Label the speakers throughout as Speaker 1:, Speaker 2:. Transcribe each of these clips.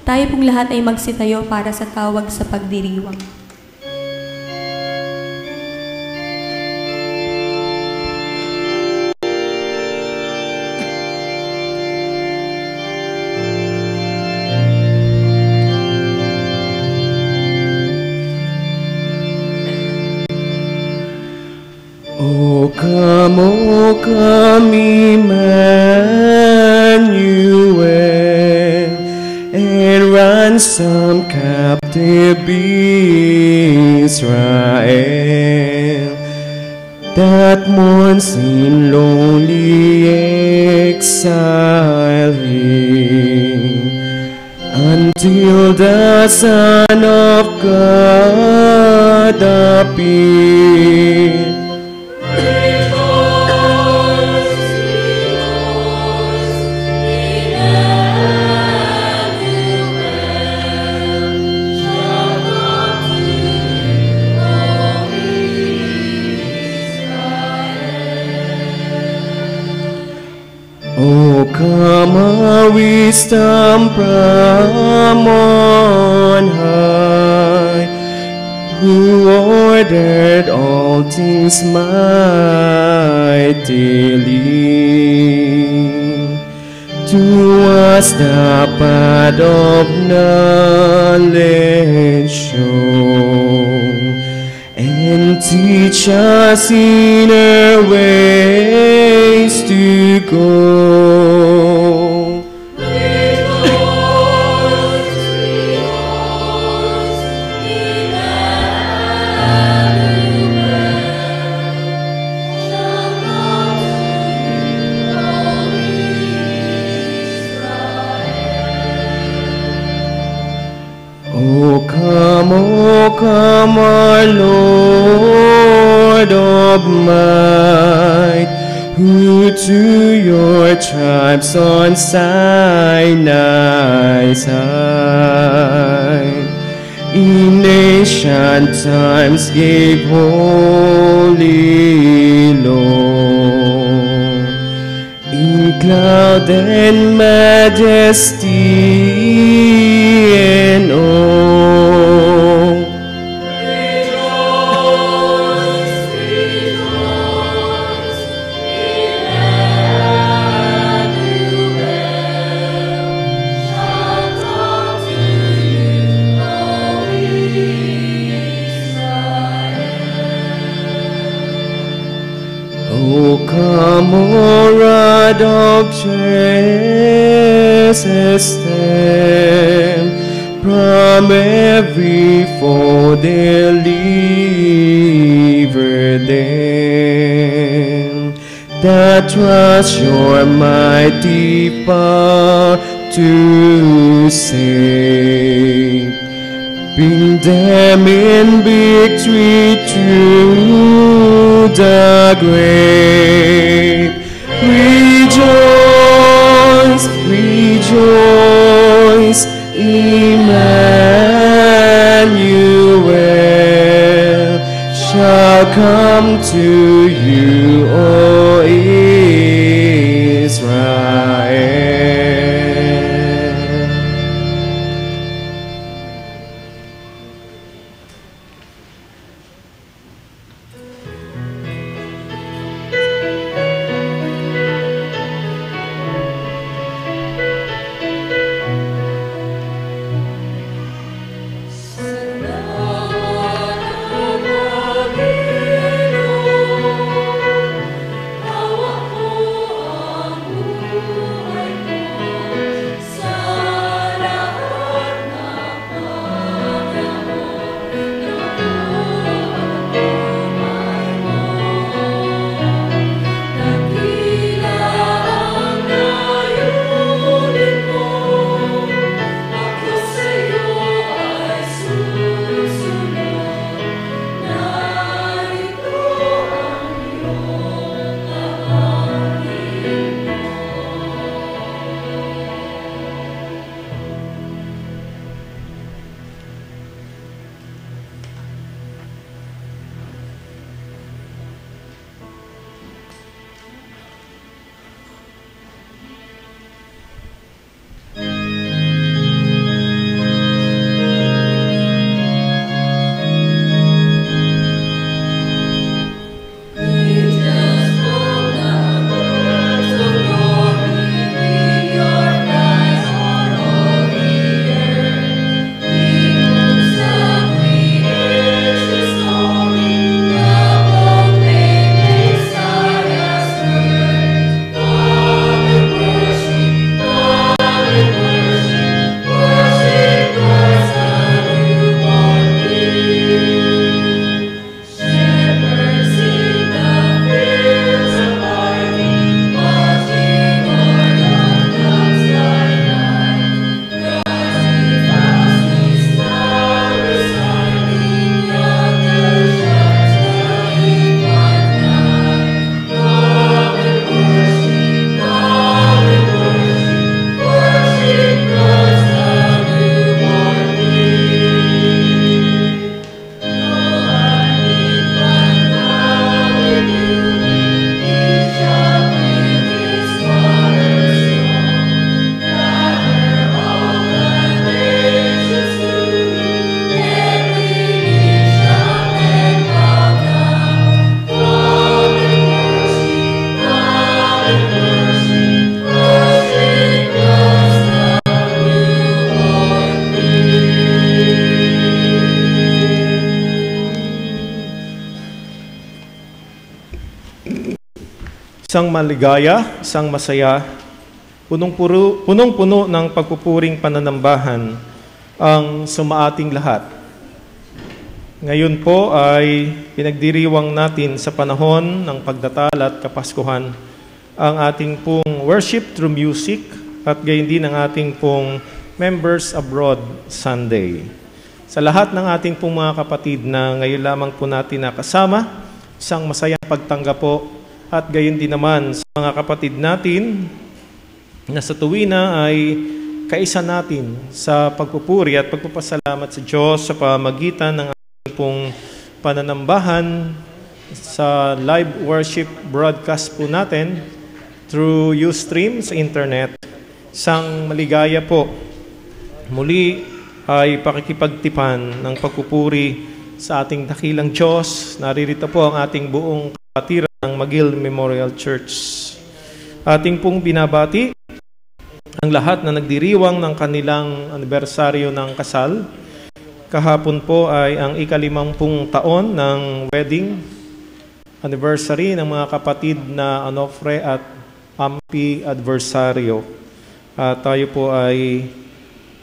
Speaker 1: Tayo pong lahat ay magsitayo para sa tawag sa pagdiriwang.
Speaker 2: O come, Emmanuel, and ransom captive Israel, that mourns in lonely exile here, until the Son of God appear. O come, our wisdom from on high, who ordered all things mightily, to us the path of knowledge show, and teach us in our ways to go. O come, our Lord of might, who to your tribes on Sinai's height in ancient times gave holy law, in cloud and majesty and awe. O come, O rod of Jesus, stem from every foe, deliver them that trust your mighty power to save. Bring them in victory through the grave. Rejoice, rejoice, Emmanuel shall come to you, O Israel.
Speaker 3: Oh Isang maligaya, isang masaya, punong-puno ng pagpupuring pananambahan ang sumaating lahat. Ngayon po ay pinagdiriwang natin sa panahon ng pagdatal at kapaskuhan ang ating pong worship through music at gayon din ang ating pong Members Abroad Sunday. Sa lahat ng ating pong mga kapatid na ngayon lamang po natin nakasama, isang masayang pagtanggap po at gayon din naman sa mga kapatid natin na sa tuwina ay kaisa natin sa pagpupuri at pagpapasalamat sa Diyos sa pamagitan ng ating pong pananambahan sa live worship broadcast po natin through Ustream sa internet. Isang maligaya po. Muli ay pakikipagtipan ng pagpupuri sa ating dakilang Diyos. Naririto po ang ating buong kapatiran ng McGill Memorial Church. Ating pong binabati ang lahat na nagdiriwang ng kanilang anibersaryo ng kasal. Kahapon po ay ang ika-50 taon ng wedding anniversary ng mga kapatid na Onofre at Ampi Adversario. Tayo po ay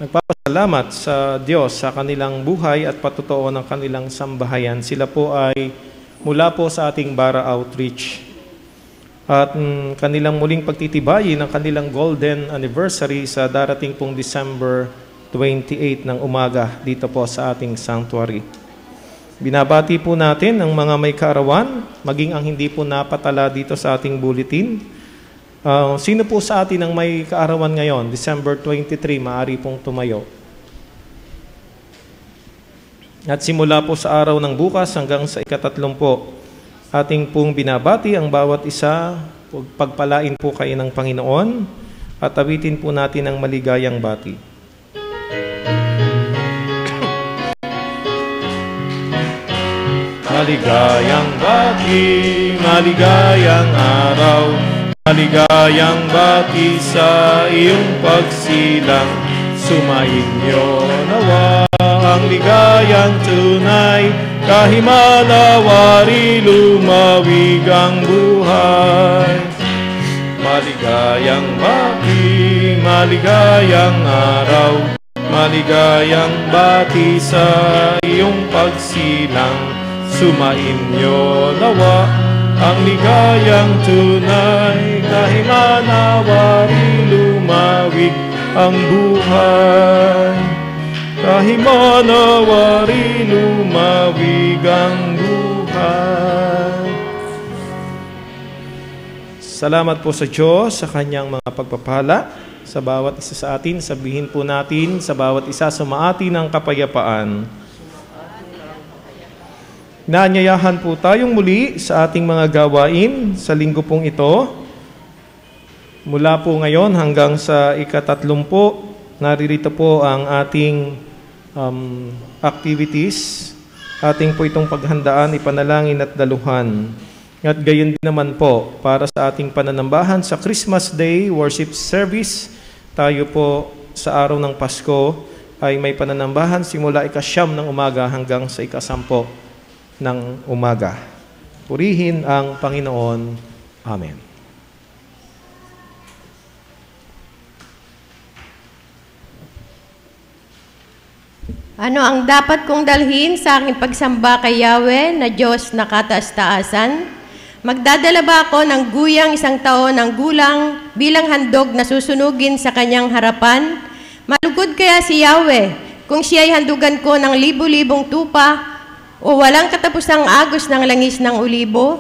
Speaker 3: nagpapasalamat sa Diyos sa kanilang buhay at patutuo ng kanilang sambahayan. Sila po ay mula po sa ating Bara Outreach. At kanilang muling pagtitibayin ng kanilang golden anniversary sa darating pong December 28 ng umaga dito po sa ating sanctuary. Binabati po natin ang mga may kaarawan, maging ang hindi po napatala dito sa ating bulletin. Sino po sa atin ang may kaarawan ngayon? December 23, maaari pong tumayo. At simula po sa araw ng bukas hanggang sa ika-30 po, ating pong binabati ang bawat isa, pagpalain po kayo ng Panginoon, at awitin po natin ang maligayang bati. Maligayang bati, maligayang araw, maligayang bati sa iyong pagsilang, sumainyo nawa ang ligayang tunay, kahimanawari lumawig ang buhay. Maligayang bati, maligayang araw, maligayang bati sa iyong pagsilang, sumainyo nawa ang ligayang tunay, kahimanawari lumawig ang buhay. Kahimanawari lumawig ang buhay. Salamat po sa Diyos sa kanyang mga pagpapala sa bawat isa sa atin. Sabihin po natin sa bawat isa, sumaati ng kapayapaan. Naanyayahan po tayong muli sa ating mga gawain sa linggo pong ito. Mula po ngayon hanggang sa ika-30 po, naririto po ang ating activities. Ating po itong paghandaan, ipanalangin at daluhan. At gayon din naman po, para sa ating pananambahan sa Christmas Day Worship Service, tayo po sa araw ng Pasko ay may pananambahan simula ika-9 ng umaga hanggang sa ika-10 ng umaga. Purihin ang Panginoon. Amen.
Speaker 4: Ano ang dapat kong dalhin sa aking pagsamba kay Yahweh na Diyos na kataas-taasan? Magdadala ba ako ng guyang 1 taon ng gulang bilang handog na susunugin sa kanyang harapan? Malugod kaya si Yahweh kung siya'y handugan ko ng libu-libong tupa o walang katapusang agos ng langis ng ulibo?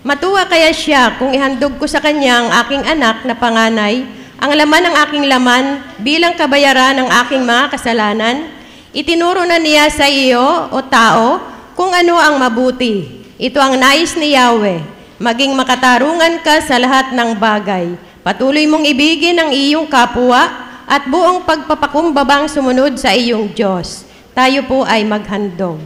Speaker 4: Matuwa kaya siya kung ihandog ko sa kanya ang aking anak na panganay, ang laman ng aking laman bilang kabayaran ng aking mga kasalanan? Itinuro na niya sa iyo, o tao, kung ano ang mabuti. Ito ang nais ni Yahweh, maging makatarungan ka sa lahat ng bagay. Patuloy mong ibigin ang iyong kapwa at buong pagpapakumbabang sumunod sa iyong Diyos. Tayo po ay maghandog.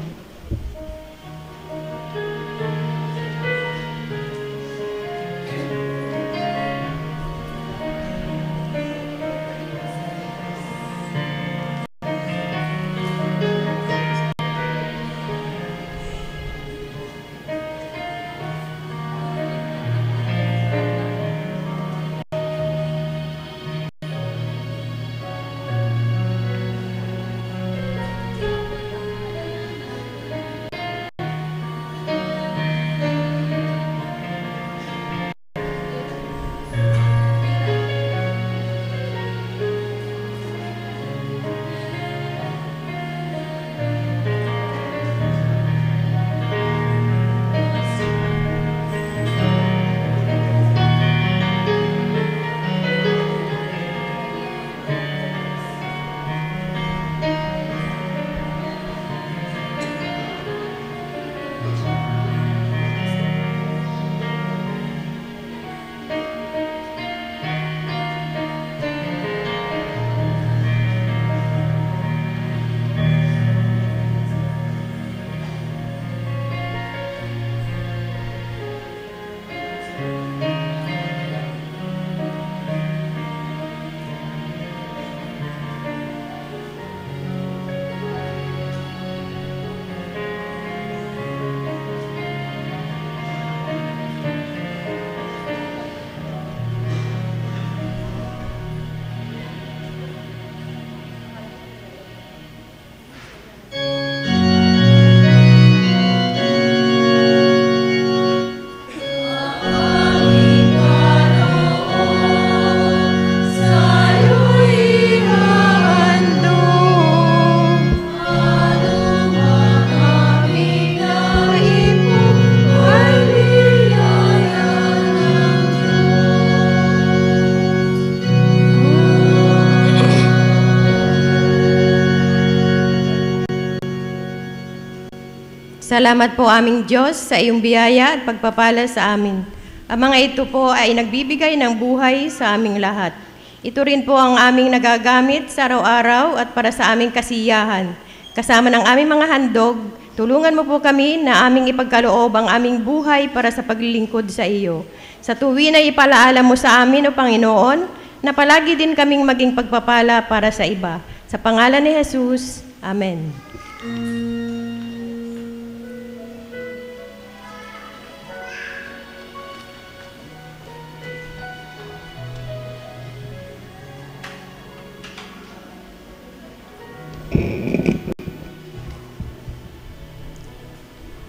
Speaker 4: Salamat po aming Diyos sa iyong biyaya at pagpapala sa amin. Ang mga ito po ay nagbibigay ng buhay sa aming lahat. Ito rin po ang aming nagagamit sa araw-araw at para sa aming kasiyahan. Kasama ng aming mga handog, tulungan mo po kami na aming ipagkaloob ang aming buhay para sa paglilingkod sa iyo. Sa tuwi na ipalaala mo sa amin, O Panginoon, na palagi din kaming maging pagpapala para sa iba. Sa pangalan ni Jesus, Amen.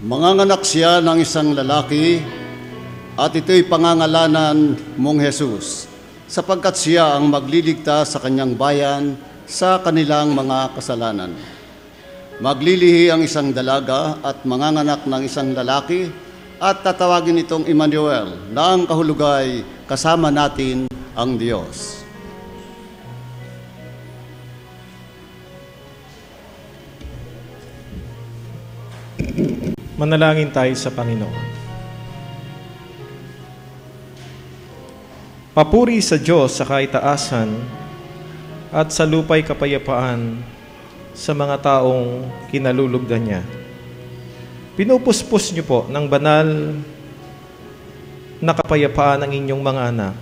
Speaker 5: Manganganak siya ng isang lalaki at ito'y pangangalanan mong Jesus, sapagkat siya ang magliligtas sa kanyang bayan sa kanilang mga kasalanan. Maglilihi ang isang dalaga at manganganak ng isang lalaki at tatawagin itong Emmanuel, na ang kahulugay kasama natin ang Diyos.
Speaker 3: Manalangin tayo sa Panginoon. Papuri sa Diyos sa kaitaasan at sa lupa'y kapayapaan sa mga taong kinalulugdan niya. Pinupuspos niyo po ng banal na kapayapaan ang inyong mga anak.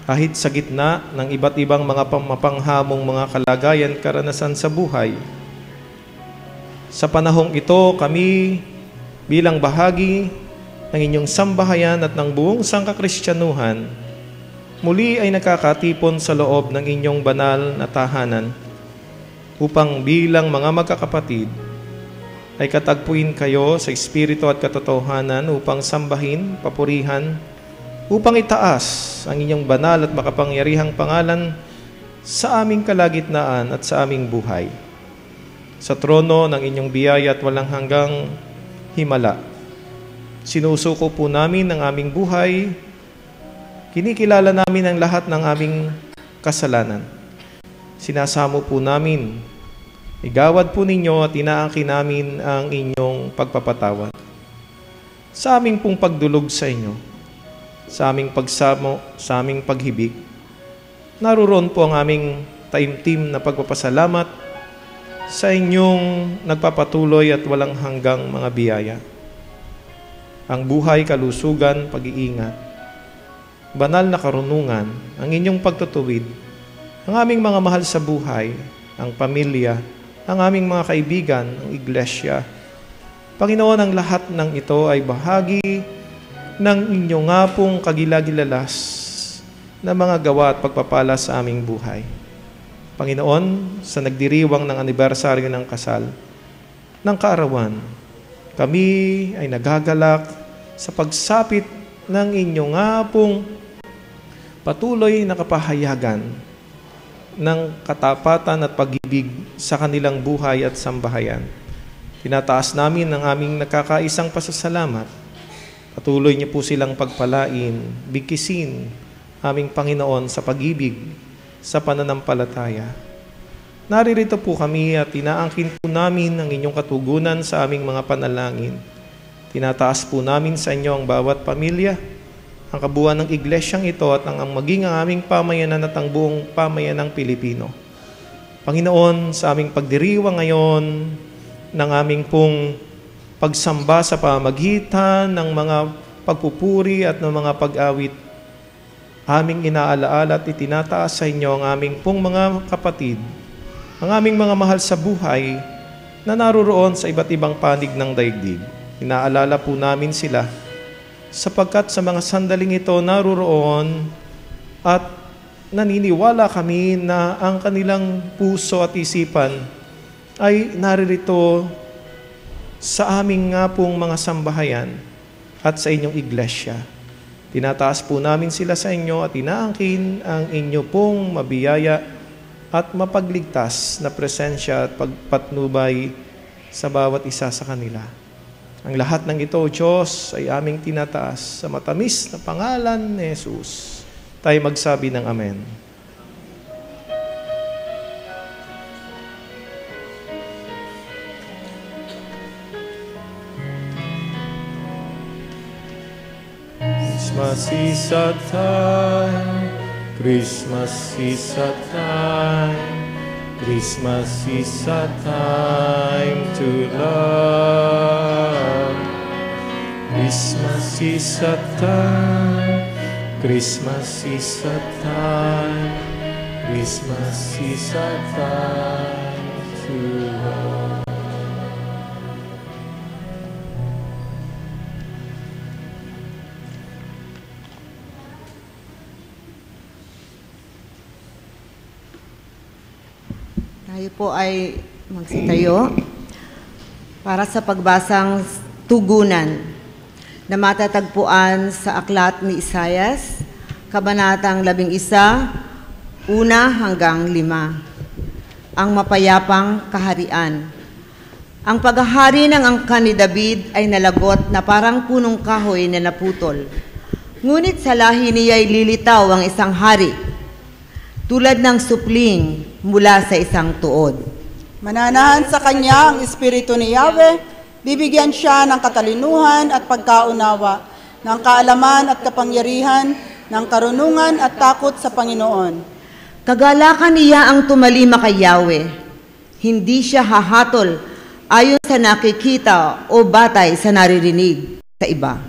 Speaker 3: Kahit sa gitna ng iba't ibang mga mapanghamong mga kalagayan, karanasan sa buhay, sa panahong ito, kami bilang bahagi ng inyong sambahayan at ng buong sangkakristyanuhan, muli ay nakakatipon sa loob ng inyong banal na tahanan upang bilang mga magkakapatid ay katagpuin kayo sa espiritu at katotohanan upang sambahin, papurihan, upang itaas ang inyong banal at makapangyarihang pangalan sa aming kalagitnaan at sa aming buhay. Sa trono ng inyong biyaya at walang hanggang himala, sinusuko po namin ang aming buhay, kinikilala namin ang lahat ng aming kasalanan. Sinasamo po namin, igawad po ninyo at inaangkin namin ang inyong pagpapatawad. Sa aming pong pagdulog sa inyo, sa aming pagsamo, sa aming paghibig, naroon po ang aming taimtim na pagpapasalamat sa inyong nagpapatuloy at walang hanggang mga biyaya. Ang buhay, kalusugan, pag-iingat, banal na karunungan, ang inyong pagtutuwid, ang aming mga mahal sa buhay, ang pamilya, ang aming mga kaibigan, ang iglesia. Panginoon, ang lahat ng ito ay bahagi ng inyong nga pong kagilagilalas na mga gawa at pagpapala sa aming buhay. Panginoon, sa nagdiriwang ng anibersaryo ng kasal, ng kaarawan, kami ay nagagalak sa pagsapit ng inyong nga pong patuloy na kapahayagan ng katapatan at pag-ibig sa kanilang buhay at sambahayan. Tinataas namin ang aming nakakaisang pasasalamat. Patuloy niyo po silang pagpalain, bigkisin aming Panginoon sa pag-ibig, sa pananampalataya. Naririto po kami at inaangkin po namin ang inyong katugunan sa aming mga panalangin. Tinataas po namin sa inyo ang bawat pamilya, ang kabuuan ng iglesyang ito at ang maging ang aming pamayanan at ang buong pamayanang Pilipino. Panginoon, sa aming pagdiriwang ngayon ng aming pong pagsamba sa pamagitan ng mga pagpupuri at ng mga pag-awit, aming inaalaala at itinataas sa inyo ang aming pong mga kapatid, ang aming mga mahal sa buhay na naroon sa iba't ibang panig ng daigdig. Inaalala po namin sila sapagkat sa mga sandaling ito naroon at naniniwala kami na ang kanilang puso at isipan ay naririto sa aming nga pong mga sambahayan at sa inyong iglesia. Tinataas po namin sila sa inyo at inaangkin ang inyo pong mabiyaya at mapagligtas na presensya at pagpatnubay sa bawat isa sa kanila. Ang lahat ng ito, Diyos, ay aming tinataas sa matamis na pangalan ni Jesus. Tayo magsabi ng Amen. Christmas is a time, Christmas is a time, Christmas is a time to love. Christmas is a time, Christmas is a time, Christmas is a time to love.
Speaker 6: Tayo po ay magsitayo para sa pagbasang tugunan na matatagpuan sa aklat ni Isaias, Kabanatang 11, 1 hanggang 5. Ang mapayapang kaharian. Ang paghahari ng angkan ni David ay nalagot na parang punong kahoy na naputol. Ngunit sa lahi niya ay lilitaw ang isang hari, tulad ng supling mula sa isang tuod.
Speaker 7: Mananahan sa kanya ang Espiritu ni Yahweh, bibigyan siya ng katalinuhan at pagkaunawa, ng kaalaman at kapangyarihan, ng karunungan at takot sa Panginoon.
Speaker 6: Kagalakan niya ang tumalima kay Yahweh. Hindi siya hahatol ayon sa nakikita o batay sa naririnig sa iba.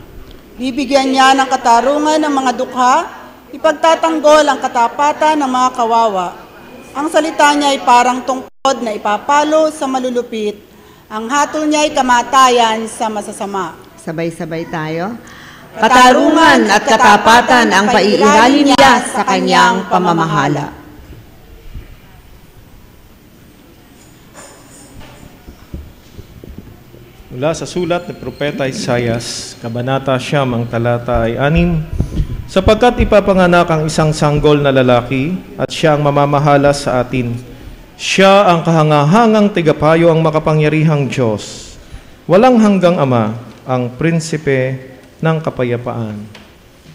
Speaker 7: Bibigyan niya ng katarungan ng mga dukha, ipagtatanggol ang katapatan ng mga kawawa. Ang salita niya ay parang tungkod na ipapalo sa malulupit. Ang hatol niya ay kamatayan sa masasama.
Speaker 6: Sabay-sabay tayo. Katarungan at katapatan ang paiiralin niya sa kanyang pamamahala.
Speaker 3: Mula sa sulat ni Propeta Isaias, Kabanata 9, ang talata ay 6, sapagkat ipapanganak ang isang sanggol na lalaki at siya ang mamamahala sa atin. Siya ang kahangahangang tigapayo, ang makapangyarihang Diyos. Walang hanggang Ama, ang prinsipe ng kapayapaan.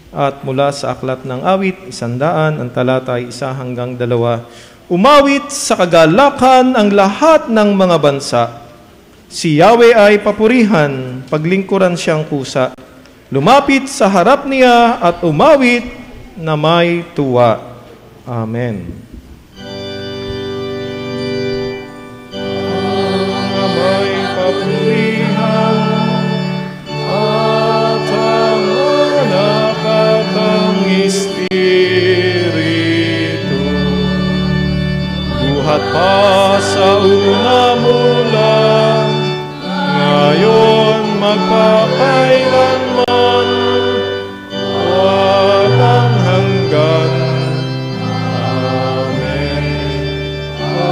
Speaker 3: At mula sa aklat ng awit, 100, ang talata ay 1 hanggang 2, umawit sa kagalakan ang lahat ng mga bansa. Si Yahweh ay papurihan, paglingkuran siyang kusa. Lumapit sa harap niya at umawit na may tuwa. Amen. Ang may papurihan at ang anak at ang Espiritu, buhat pa sa una mula, ngayon magpakailanman, walang hanggan. Amen. Amen.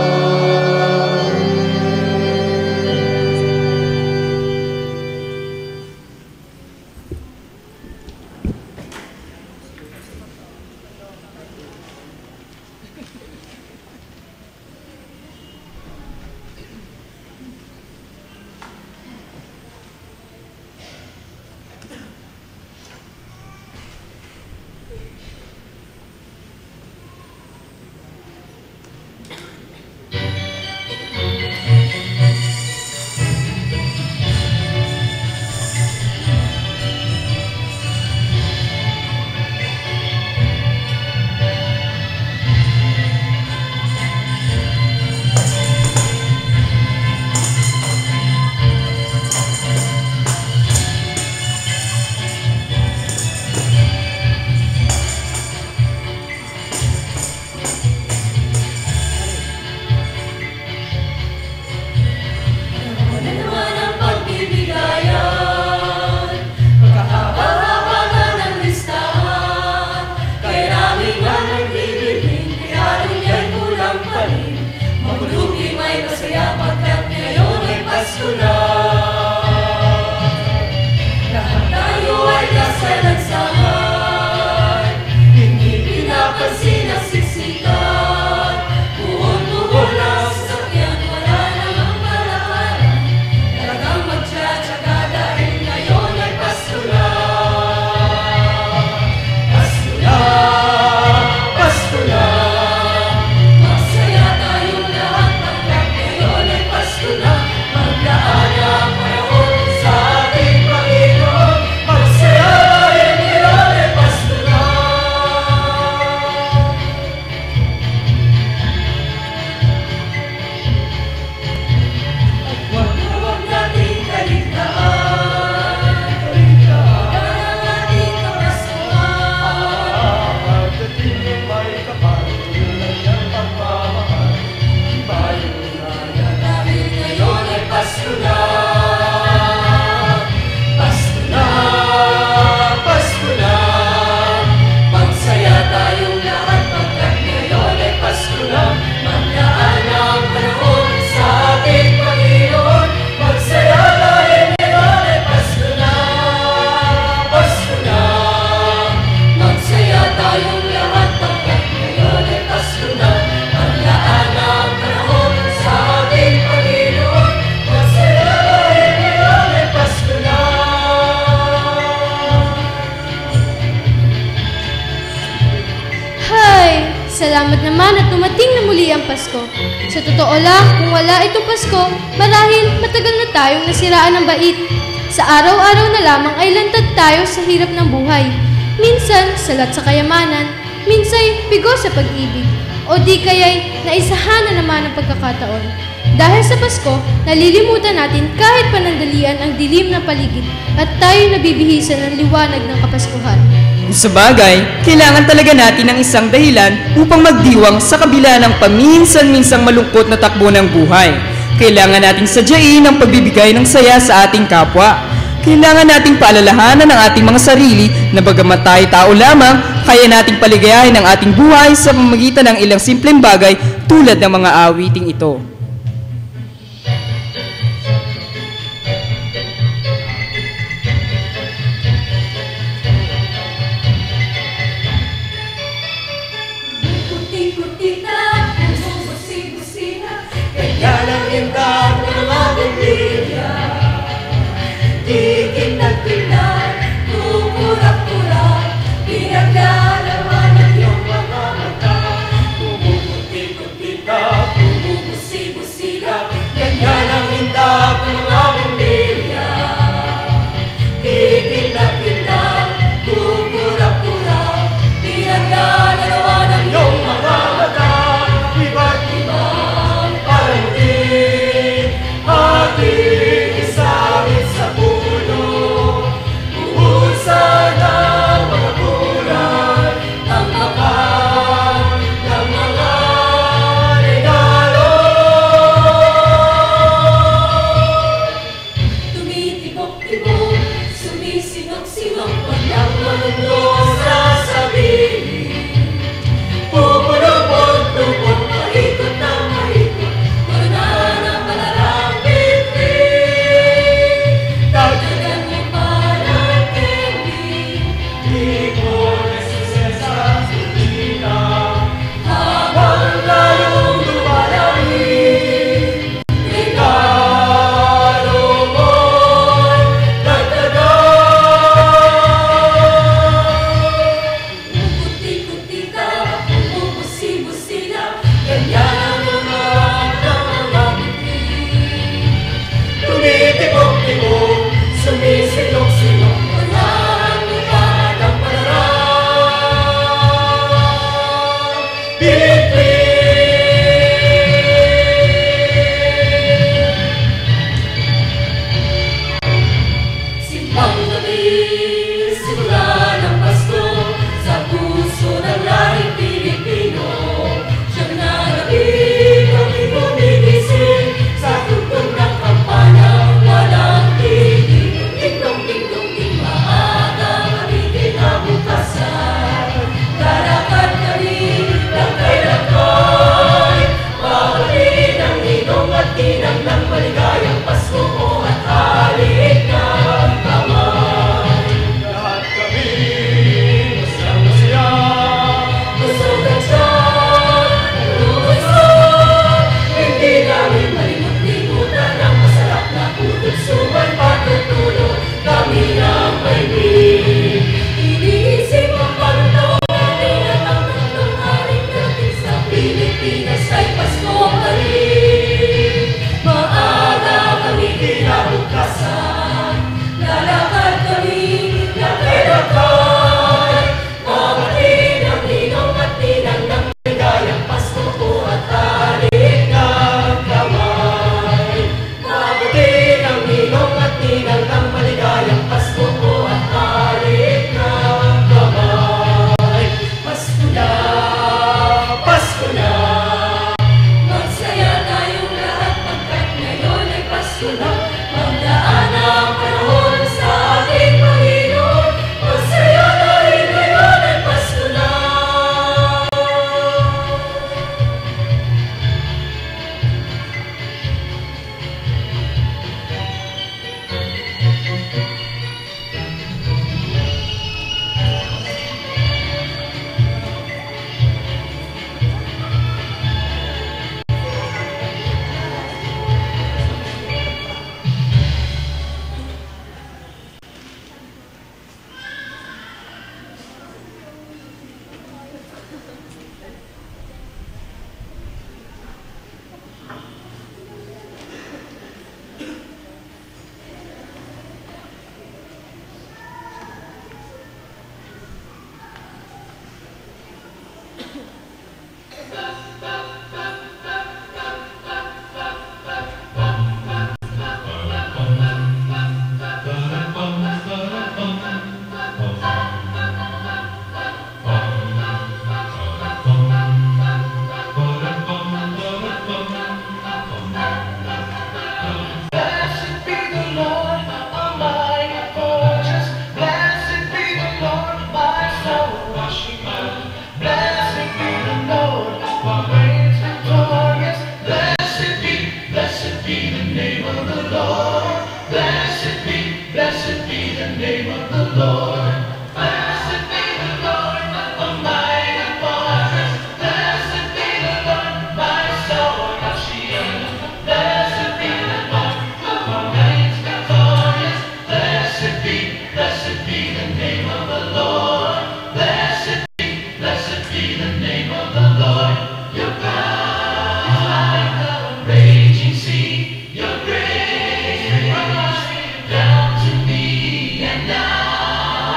Speaker 8: Salamat naman at dumating na muli ang Pasko. Sa totoo lang, kung wala itong Pasko, marahil matagal na tayong nasiraan ng bait. Sa araw-araw na lamang ay lantad tayo sa hirap ng buhay. Minsan, salat sa kayamanan, minsay bigo sa pag-ibig, o di kaya'y naisahan na naman ang pagkakataon. Dahil sa Pasko, nalilimutan natin kahit panandalian ang dilim ng paligid at tayo nabibihisan ng liwanag ng Kapaskuhan.
Speaker 9: Sa bagay, kailangan talaga natin ng isang dahilan upang magdiwang sa kabila ng paminsan-minsang malungkot na takbo ng buhay. Kailangan nating sadyain ang pagbibigay ng saya sa ating kapwa. Kailangan nating paalalahanan ang ating mga sarili na bagamat tayo tao lamang, kaya nating paligayahin ang ating buhay sa pamamagitan ng ilang simpleng bagay tulad ng mga awiting ito.
Speaker 10: Down to me and now.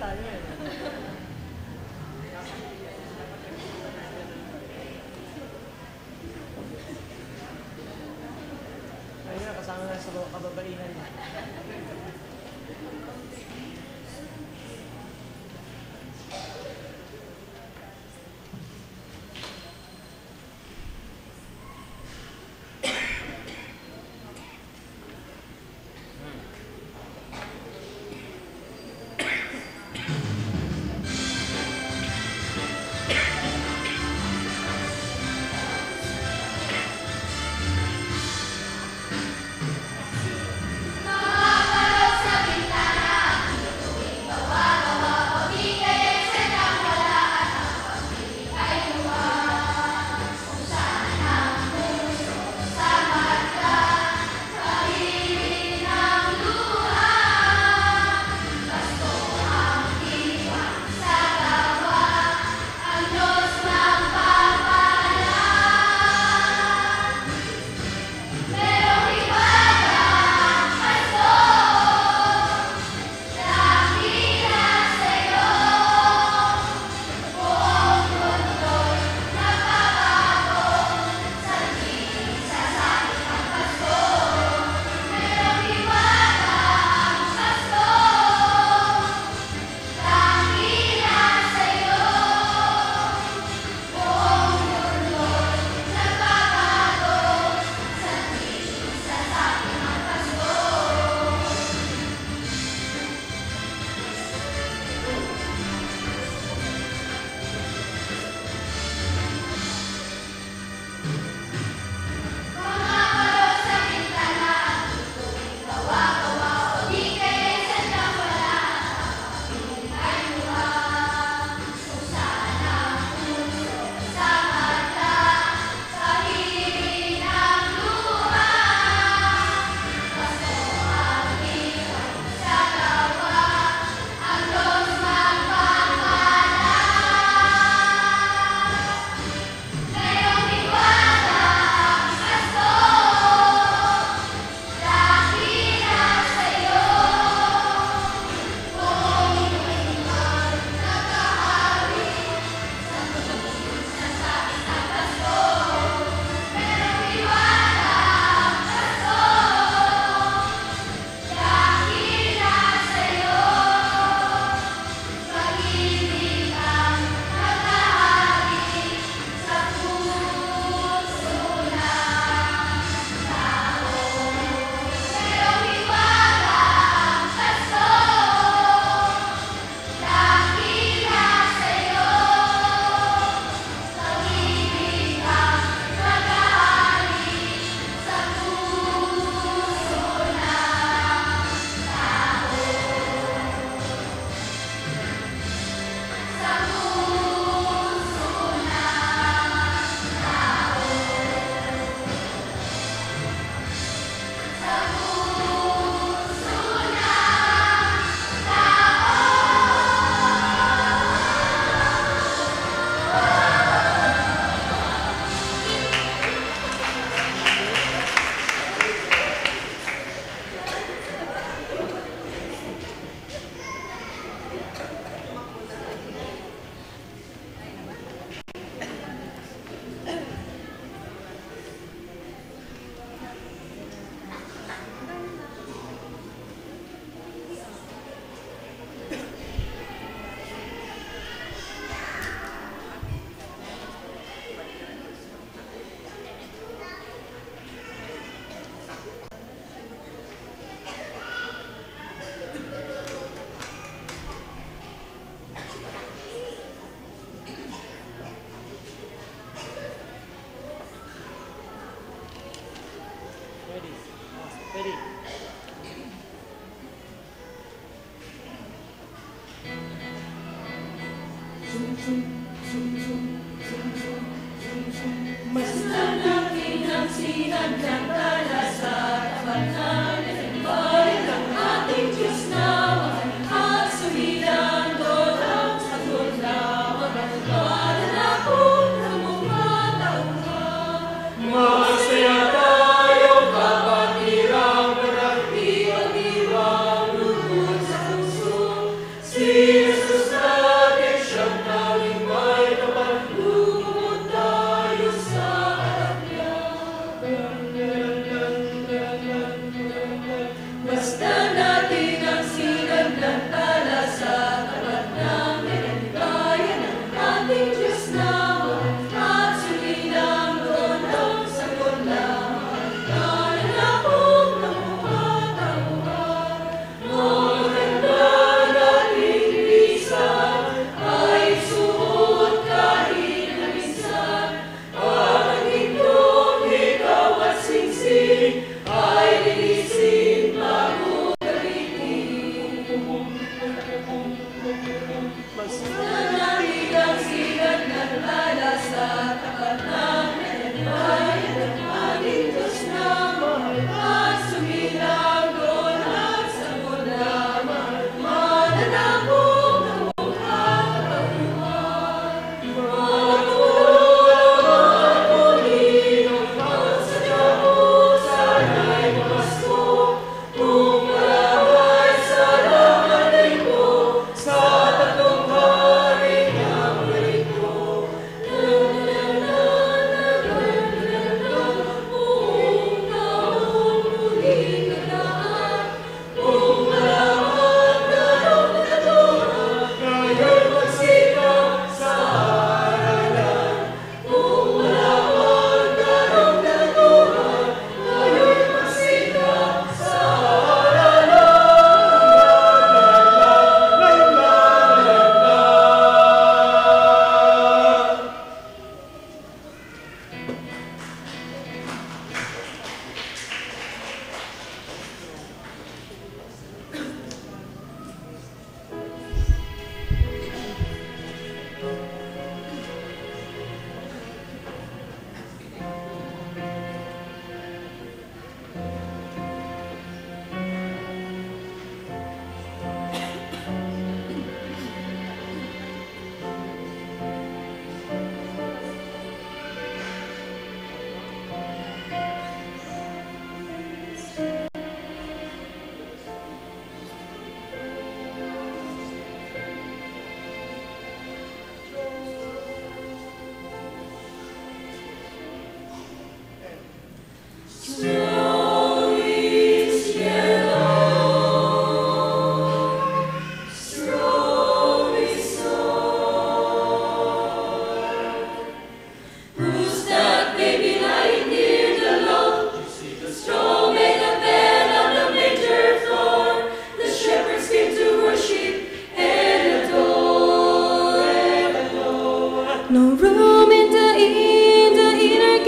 Speaker 10: Ayun, kasama na sa kababainan.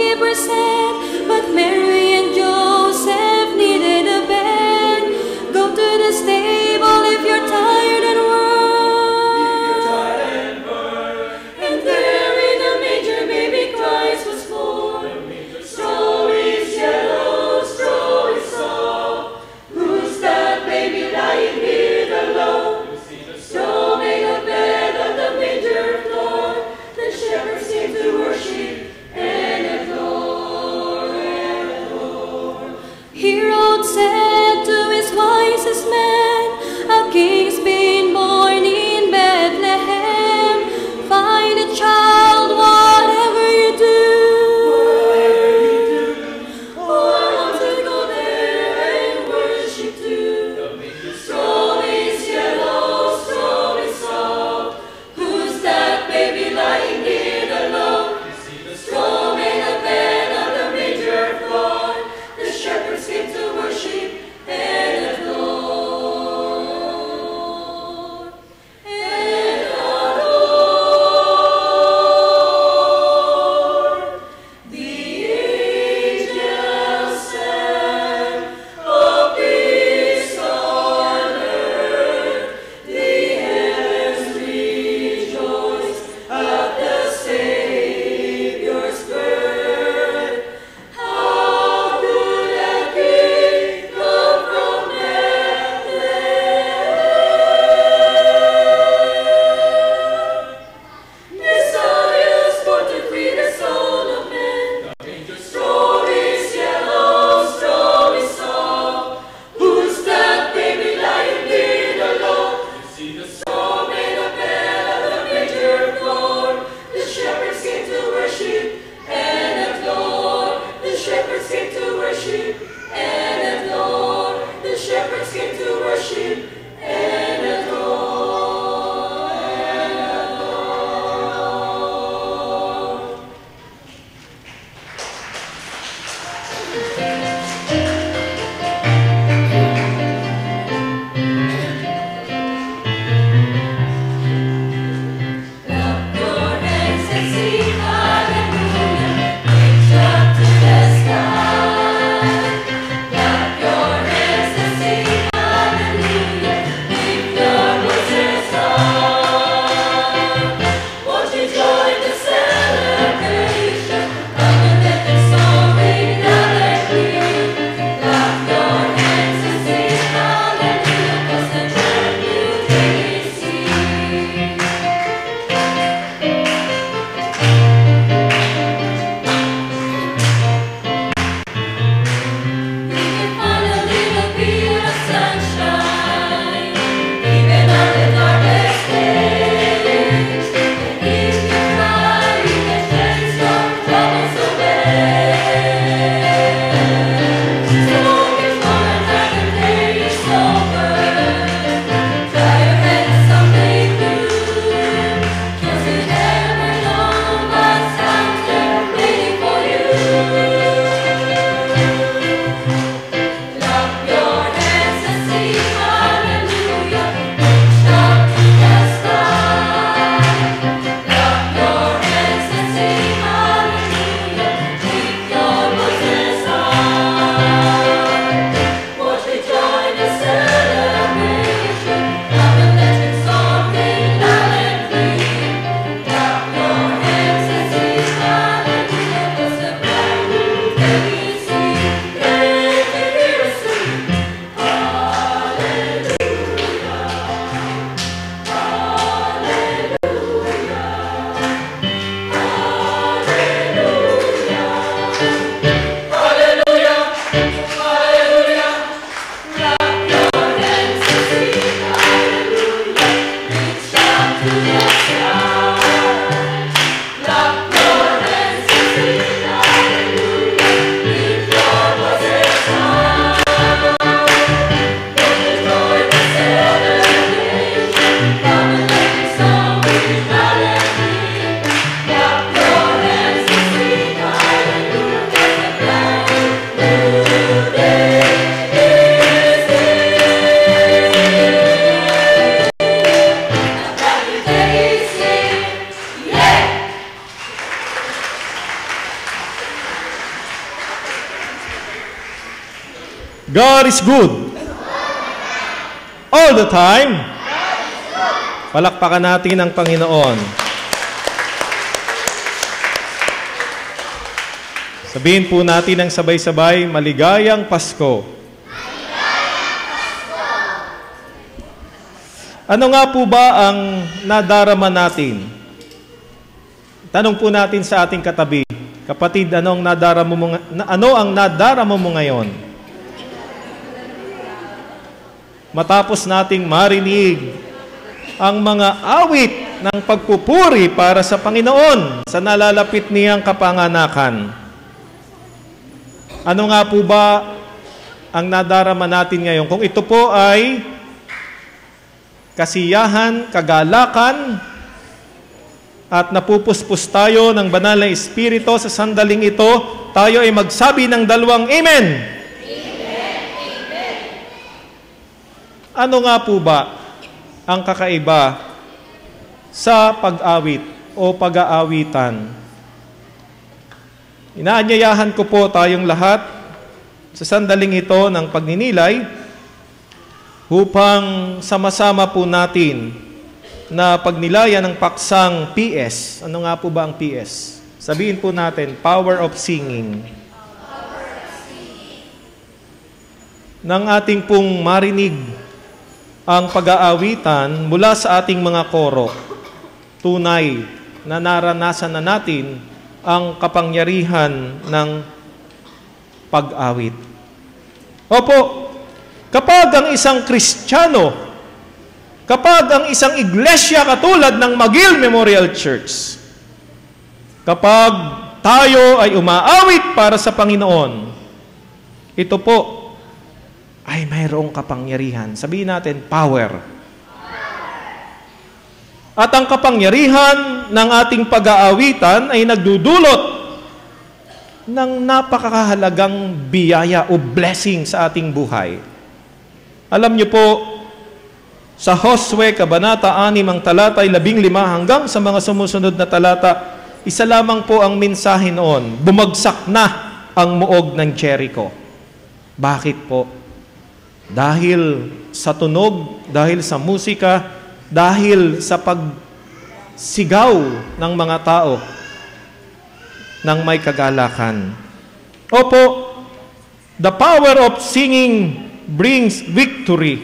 Speaker 11: asleep were set, but Mary and Joseph needed a bed. Go to the stable if you're tired and worn. And there in a manger baby Christ was born. Straw is yellow, straw is soft. Who's that baby lying here alone? Straw made a bed on the manger floor. The shepherds came to worship and adore.
Speaker 3: God is good. All the time. Palakpakan natin ang Panginoon. Sabihin po natin ng sabay-sabay, maligayang Pasko. Ano nga po ba ang nadarama natin? Tanong po natin sa ating katabi, kapatid, ano ang nadarama mo ngayon? Matapos nating marinig ang mga awit ng pagpupuri para sa Panginoon sa nalalapit niyang kapanganakan. Ano nga po ba ang nadarama natin ngayon? Kung ito po ay kasiyahan, kagalakan, at napupuspos tayo ng banal na Espiritu sa sandaling ito, tayo ay magsabi ng dalawang Amen.
Speaker 11: Amen. Amen.
Speaker 3: Ano nga po ba ang kakaiba sa pag-awit o pag-aawitan? Inaanyayahan ko po tayong lahat sa sandaling ito ng pagninilay upang sama-sama po natin na pagnilayan ng paksang PS. Ano nga po ba ang PS? Sabihin po natin, Power of Singing. Nang ating pong marinig ang pag-aawitan mula sa ating mga koro, tunay na naranasan na natin ang kapangyarihan ng pag-awit. Opo, kapag ang isang Kristiyano, kapag ang isang iglesia katulad ng McGill Memorial Church, kapag tayo ay umaawit para sa Panginoon, ito po ay mayroong kapangyarihan. Sabihin natin, power. At ang kapangyarihan ng ating pag-aawitan ay nagdudulot ng napakahalagang biyaya o blessing sa ating buhay. Alam niyo po, sa Josue, Kabanata 6, ang talata ay 15 hanggang sa mga sumusunod na talata, isa lamang po ang mensahe noon, bumagsak na ang muog ng Jericho. Bakit po? Dahil sa tunog, dahil sa musika, dahil sa pagsigaw ng mga tao ng may kagalakan. Opo, the power of singing brings victory.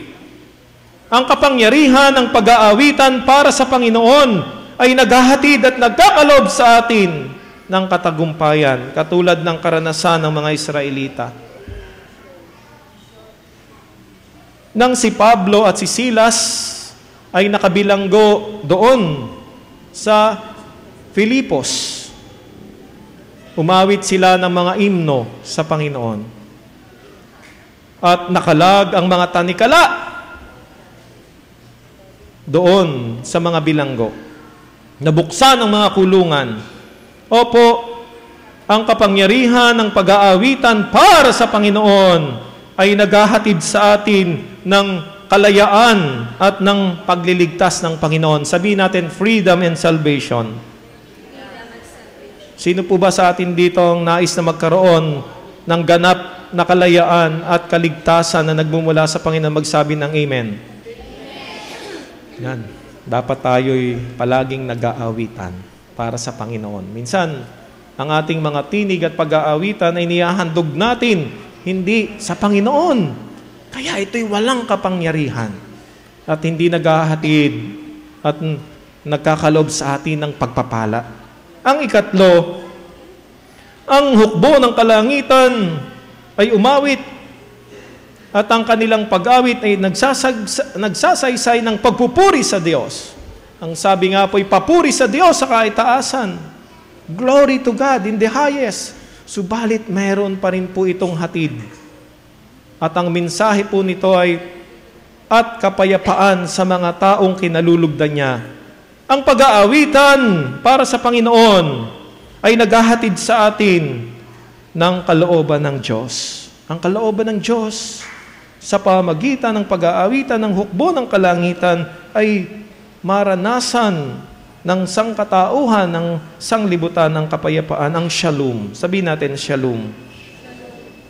Speaker 3: Ang kapangyarihan ng pag-aawitan para sa Panginoon ay naghahatid at nagkakalob sa atin ng katagumpayan, katulad ng karanasan ng mga Israelita. Nang si Pablo at si Silas ay nakabilanggo doon sa Filipos, umawit sila ng mga himno sa Panginoon. At nakalag ang mga tanikala doon sa mga bilanggo. Nabuksan ang mga kulungan. Opo, ang kapangyarihan ng pag-aawitan para sa Panginoon ay naghahatid sa atin ng kalayaan at ng pagliligtas ng Panginoon. Sabihin natin, freedom and salvation. Sino po ba sa atin dito ang nais na magkaroon ng ganap na kalayaan at kaligtasan na nagmumula sa Panginoon? Magsabi ng Amen. Yan. Dapat tayo'y palaging nag-aawitan para sa Panginoon. Minsan, ang ating mga tinig at pag-aawitan ay nihahandog natin, hindi sa Panginoon. Kaya ito'y walang kapangyarihan at hindi naghahatid at nagkakalob sa atin ng pagpapala. Ang ikatlo, ang hukbo ng kalangitan ay umawit at ang kanilang pag-awit ay nagsasaysay ng pagpupuri sa Diyos. Ang sabi nga po ay papuri sa Diyos sa kaitaasan. Glory to God in the highest. Subalit mayroon pa rin po itong hatid. At ang mensahe po nito ay at kapayapaan sa mga taong kinalulugdan niya. Ang pag-aawitan para sa Panginoon ay naghahatid sa atin ng kalooban ng Diyos. Ang kalooban ng Diyos sa pamagitan ng pag-aawitan ng hukbo ng kalangitan ay maranasan ng sangkatauhan, ng sanglibutan ng kapayapaan, ang shalom. Sabihin natin, shalom.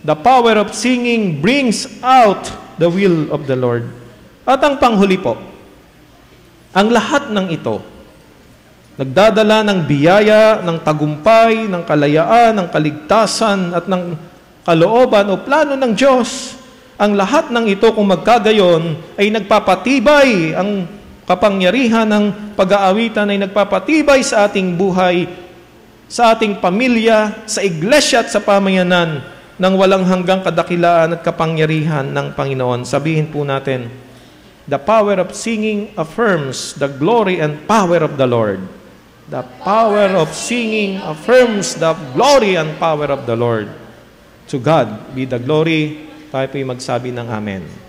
Speaker 3: The power of singing brings out the will of the Lord. At ang panghuli po, ang lahat ng ito, nagdadala ng biyaya, ng tagumpay, ng kalayaan, ng kaligtasan, at ng kalooban o plano ng Diyos. Ang lahat ng ito kung magkagayon ay nagpapatibay, ang kapangyarihan ng pag-aawitan ay nagpapatibay sa ating buhay, sa ating pamilya, sa iglesia at sa pamayanan ng walang hanggang kadakilaan at kapangyarihan ng Panginoon. Sabihin po natin, the power of singing affirms the glory and power of the Lord. The power of singing affirms the glory and power of the Lord. To God be the glory. Tayo po'y magsabi ng Amen.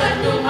Speaker 11: Tatlong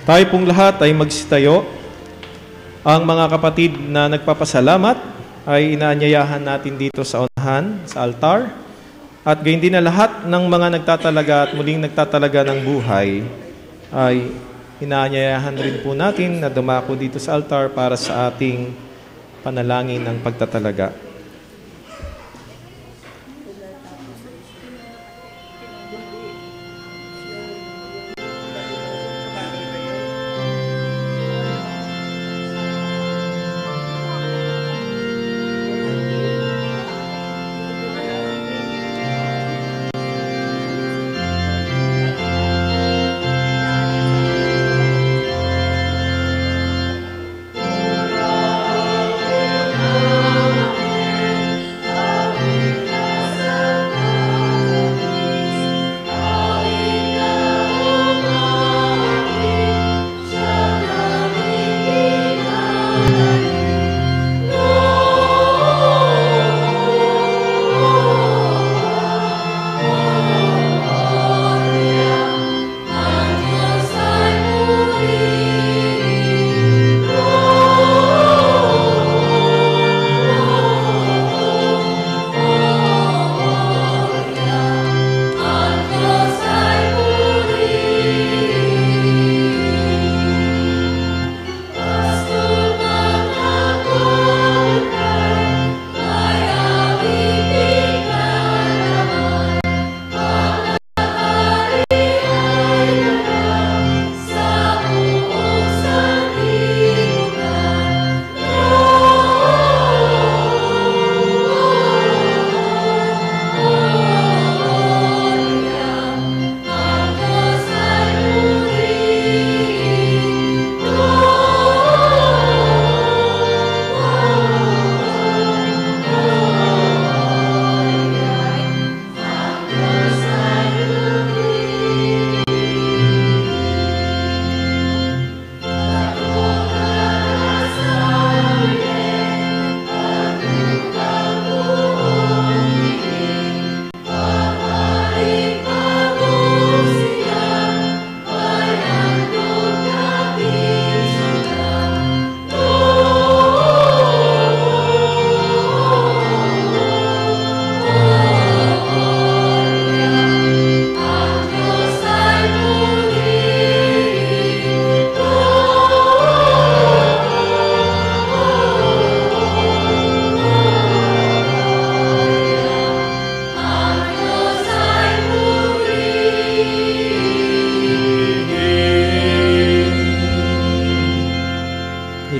Speaker 3: Tayo pong lahat ay magsitayo. Ang mga kapatid na nagpapasalamat ay inaanyayahan natin dito sa unahan, sa altar. At gayon din na lahat ng mga nagtatalaga at muling nagtatalaga ng buhay ay inaanyayahan rin po natin na dumako dito sa altar para sa ating panalangin ng pagtatalaga.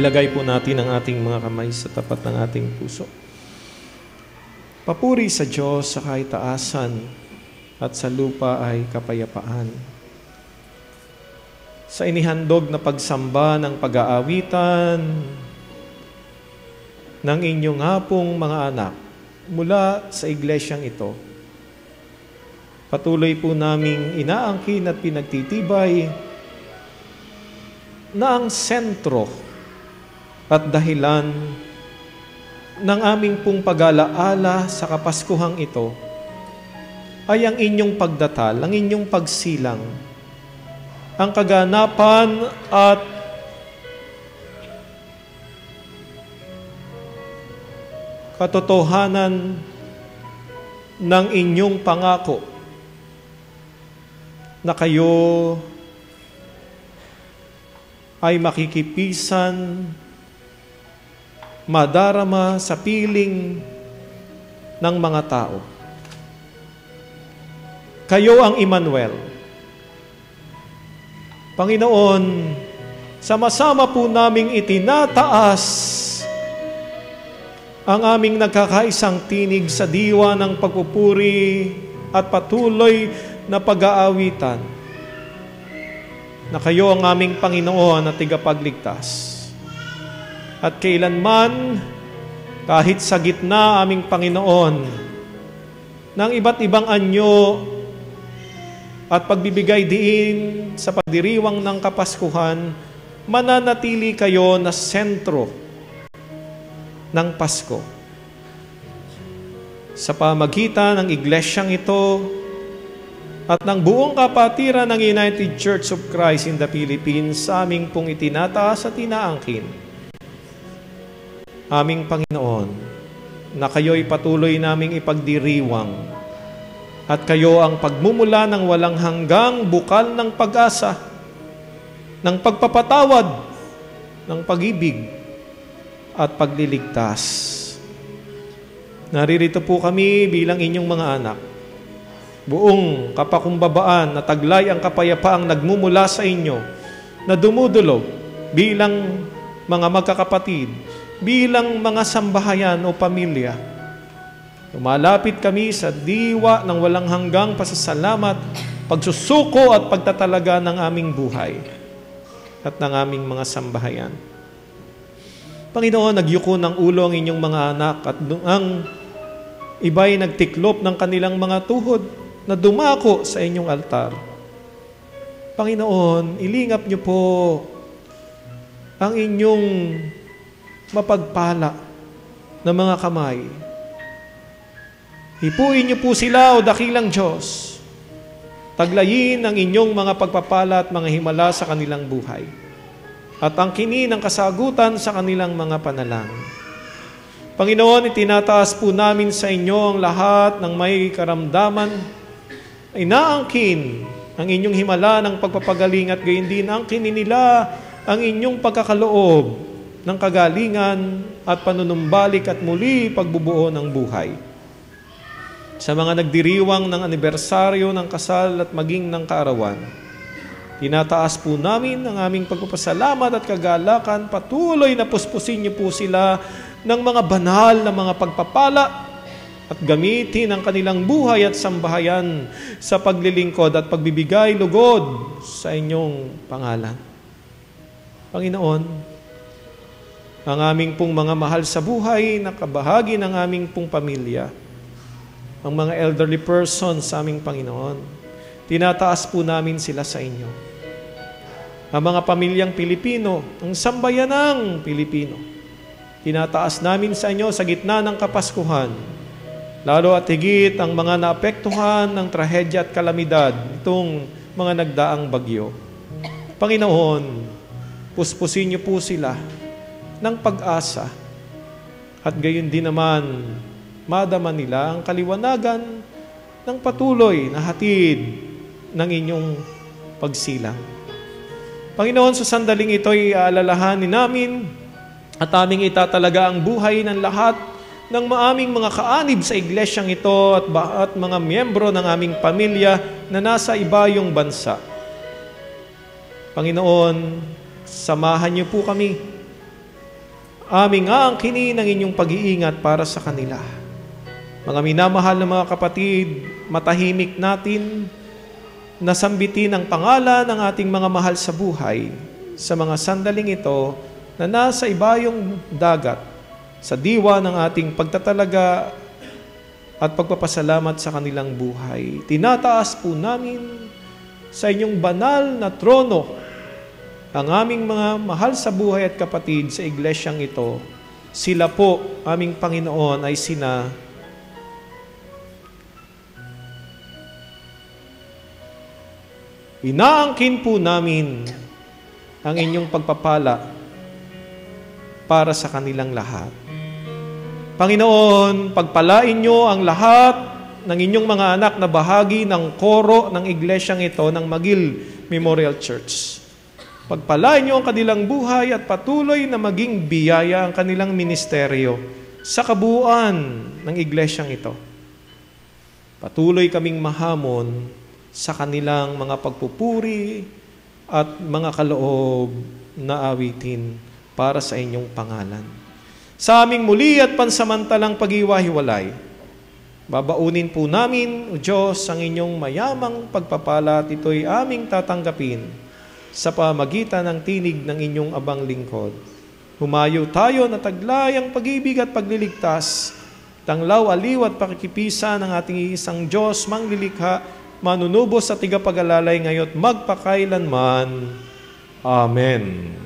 Speaker 3: Ilagay po natin ang ating mga kamay sa tapat ng ating puso. Papuri sa Diyos sa kaitaasan at sa lupa ay kapayapaan. Sa inihandog na pagsamba ng pag-aawitan ng inyong hapong mga anak mula sa iglesyang ito, patuloy po naming inaangkin at pinagtitibay na ang sentro at dahilan ng aming pong pag-alaala sa Kapaskuhang ito ay ang inyong pagdatal, ang inyong pagsilang, ang kaganapan at katotohanan ng inyong pangako na kayo ay makikipisan, madarama sa piling ng mga tao. Kayo ang Emmanuel. Panginoon, sama-sama po naming itinataas ang aming nagkakaisang tinig sa diwa ng pagpupuri at patuloy na pag-aawitan na kayo ang aming Panginoon at tigapagligtas. At kailanman, kahit sa gitna aming Panginoon, ng iba't ibang anyo at pagbibigay diin sa pagdiriwang ng Kapaskuhan, mananatili kayo na sentro ng Pasko. Sa pamagitan ng iglesyang ito, at ng buong kapatiran ng United Church of Christ in the Philippines sa aming pong itinataas at inaangkin. Aming Panginoon, na kayo'y patuloy naming ipagdiriwang at kayo ang pagmumula ng walang hanggang bukal ng pag-asa, ng pagpapatawad, ng pag-ibig at pagliligtas. Naririto po kami bilang inyong mga anak. Buong kapakumbabaan na taglay ang kapayapaang nagmumula sa inyo na dumudulog bilang mga magkakapatid, bilang mga sambahayan o pamilya. Lumalapit kami sa diwa ng walang hanggang pasasalamat, pagsusuko at pagtatalaga ng aming buhay at ng aming mga sambahayan. Panginoon, nagyuko ng ulo ang inyong mga anak at ang iba'y nagtiklop ng kanilang mga tuhod na dumako sa inyong altar. Panginoon, ilingap niyo po ang inyong mapagpala na mga kamay. Hipuin niyo po sila, o dakilang Diyos. Taglayin ang inyong mga pagpapala at mga himala sa kanilang buhay. At ang kini ng kasagutan sa kanilang mga panalangin. Panginoon, itinataas po namin sa inyo ang lahat ng may karamdaman. Inaangkin ang inyong himala ng pagpapagaling at gayon din angkin nila ang inyong pagkakaloob ng kagalingan at panunumbalik at muli pagbubuo ng buhay. Sa mga nagdiriwang ng anibersaryo ng kasal at maging ng kaarawan, tinataas po namin ang aming pagpapasalamat at kagalakan. Patuloy na puspusin niyo po sila ng mga banal na mga pagpapala at gamitin ang kanilang buhay at sambahayan sa paglilingkod at pagbibigay lugod sa inyong pangalan. Panginoon, ang aming pong mga mahal sa buhay na kabahagi ng aming pong pamilya, ang mga elderly persons sa aming Panginoon, tinataas po namin sila sa inyo. Ang mga pamilyang Pilipino, ang sambayanang Pilipino, tinataas namin sa inyo sa gitna ng Kapaskuhan, lalo at higit ang mga naapektuhan ng trahedya at kalamidad itong mga nagdaang bagyo. Panginoon, puspusin niyo po sila ng pag-asa at gayon din naman madama nila ang kaliwanagan ng patuloy na hatid ng inyong pagsilang. Panginoon, sa sandaling ito'y aalalahanin namin at aming itatalaga ang buhay ng lahat ng aming mga kaanib sa iglesyang ito at mga miyembro ng aming pamilya na nasa ibayong bansa. Panginoon, samahan niyo po kami. Aming aangkinin ang inyong pag-iingat para sa kanila. Mga minamahal na mga kapatid, matahimik natin na sambitin ang pangalan ng ating mga mahal sa buhay sa mga sandaling ito na nasa ibayong dagat, sa diwa ng ating pagtatalaga at pagpapasalamat sa kanilang buhay. Tinataas po namin sa inyong banal na trono ang aming mga mahal sa buhay at kapatid sa iglesyang ito. Sila po, aming Panginoon, ay sina inaangkin po namin ang inyong pagpapala para sa kanilang lahat. Panginoon, pagpalain niyo ang lahat ng inyong mga anak na bahagi ng koro ng iglesyang ito ng Magil Memorial Church. Pagpalain niyo ang kanilang buhay at patuloy na maging biyaya ang kanilang ministeryo sa kabuuan ng iglesyang ito. Patuloy kaming mahamon sa kanilang mga pagpupuri at mga kaloob na awitin para sa inyong pangalan. Sa aming muli at pansamantalang pag-iwahiwalay, babaunin po namin, O Diyos, ang inyong mayamang pagpapala at ito'y aming tatanggapin sa pamagitan ng tinig ng inyong abang lingkod. Humayo tayo na taglay ang pag-ibig at pagliligtas, tanglaw, aliw at pakikipisa ng ating isang Diyos, manglilikha, manunubos at tigapag-alalay ngayon magpakailanman. Amen.
Speaker 2: Amen.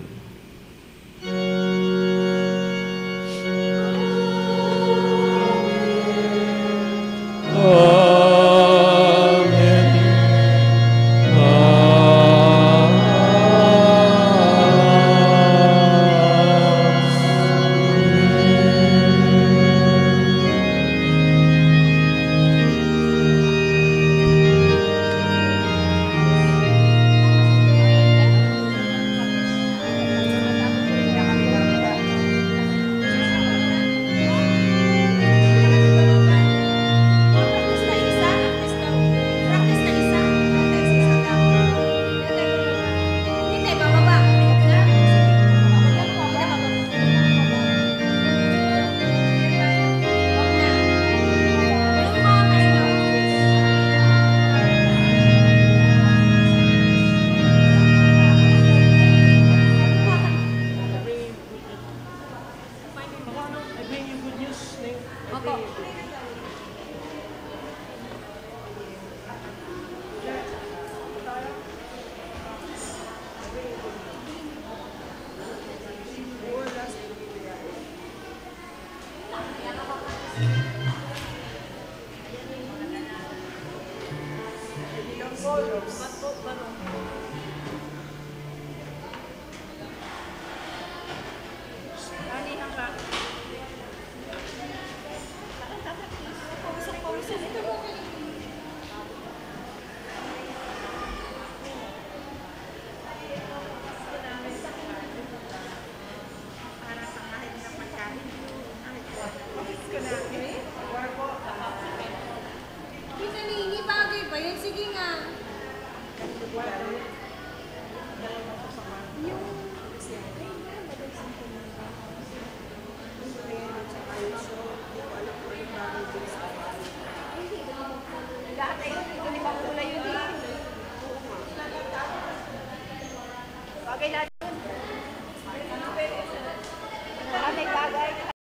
Speaker 12: Bagay natin. Bagay.